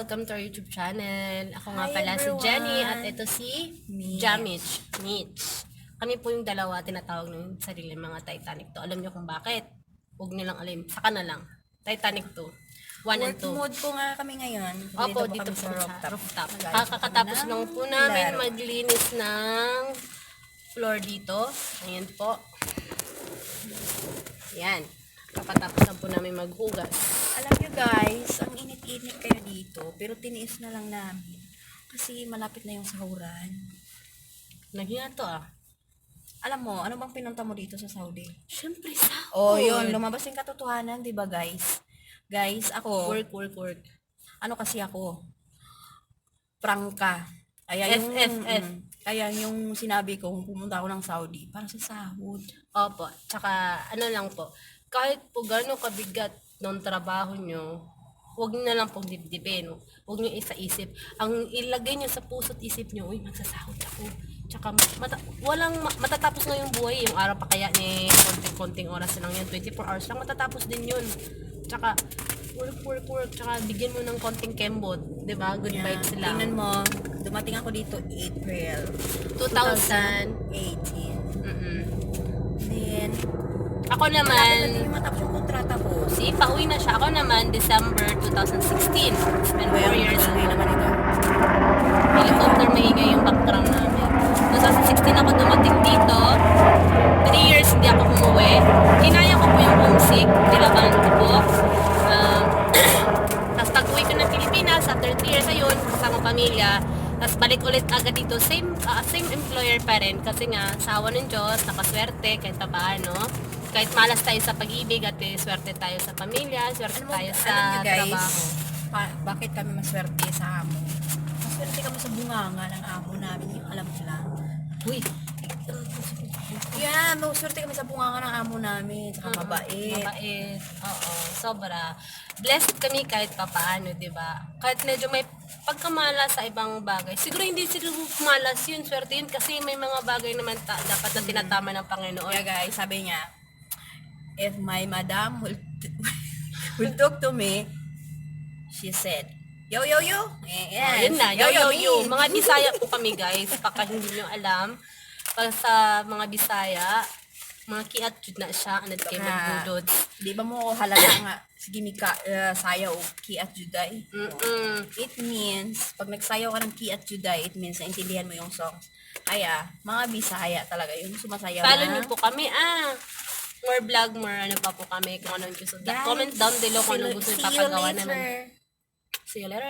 welcome to our YouTube channel. Ako nga Hi, pala si everyone. Jenny at ito si Mitch. Jamich. Mitch. Kami po yung dalawa tinatawag ng sarili mga Titanic to. Alam niyo kung bakit? Huwag niyo lang alam. Saka na lang. Titanic 2. 1 and Work 2. mode po nga kami ngayon. Opo, po dito kami po sa rooftop. Nag-ayos po Kakatapos kami lang ng po namin laro. maglinis ng floor dito. Ayan po. Ayan. Kakatapos lang po namin maghugas. Alam nyo guys, ang init-init kayo dito, pero tiniis na lang namin. Kasi malapit na yung sahuran. Nagya to ah. Alam mo, ano bang pinunta mo dito sa Saudi? Siyempre sa Oh, yun. Lumabas yung katotohanan, di ba guys? Guys, ako, Work. ano kasi ako? Prangka. Kaya yung, FFF. kaya yung sinabi ko, kung pumunta ako ng Saudi, para sa sahod. Opo, tsaka ano lang po, kahit po gano'ng kabigat ng trabaho nyo, huwag nyo na lang pong dibdibin. Huwag nyo isa-isip. Ang ilagay nyo sa puso't isip nyo, uy, magsasahod ako. Tsaka matatapos na yung buhay. Yung araw pa kaya ni konting-konting oras lang yan. 24 hours lang, matatapos din yun. Tsaka, work. Tsaka bigyan mo ng konting kembot. Diba? Good vibes lang. Tingnan mo, dumating ako dito April 2000. 2018. Mm-mm. Then, Ako malapit na naman, din yung matapos yung kontrata ko. si pauwi na siya. Ako naman, December 2016. It's been 4 years Ngayon ago. naman ito. Helicopter maingay yung background namin. 2016 ako dumating dito. 3 years hindi ako umuwi. Kinaya ko po yung homesick. Nilabanan ko po. Tapos tag-uwi ko ng Pilipinas. After 3 years, ayun, kasama pamilya. Tapos balik ulit agad dito. Same employer pa rin. Kasi nga, sa awa ng Diyos, nakaswerte kahit pa paano. Kahit malas tayo sa pag-ibig at swerte tayo sa pamilya, swerte tayo sa alam nyo guys, trabaho. bakit kami maswerte sa amo? Maswerte kami sa bunganga ng amo namin. Yung alam nyo lang. Uy, Yeah, maswerte kami sa bunganga ng amo namin. Saka mabait. mabait. Oo, sobra. Blessed kami kahit papaano, di ba? Kahit medyo may pagkamala sa ibang bagay. Siguro hindi siguro malas yun, swerte yun kasi may mga bagay naman dapat na tinatama ng Panginoon. Yeah guys, sabi niya, if my madam will talk to me, she said, yo. Yun na, yo. Mga Bisaya po kami guys, baka hindi nyo alam. Pag sa mga Bisaya, mga kiat na siya, anad kayo magbudod. Di ba mo halata nga, sige mika, sayaw, ki at juday. It means, pag nagsayaw ka ng ki at juday, it means naintindihan mo yung songs. Kaya, mga Bisaya talaga, yung sumasayaw Follow na. nyo po kami, more vlog, more ano pa po kami, kung anong gusto. Guys, Comment down below kung anong gusto see you ipapagawa later. naman. See you later.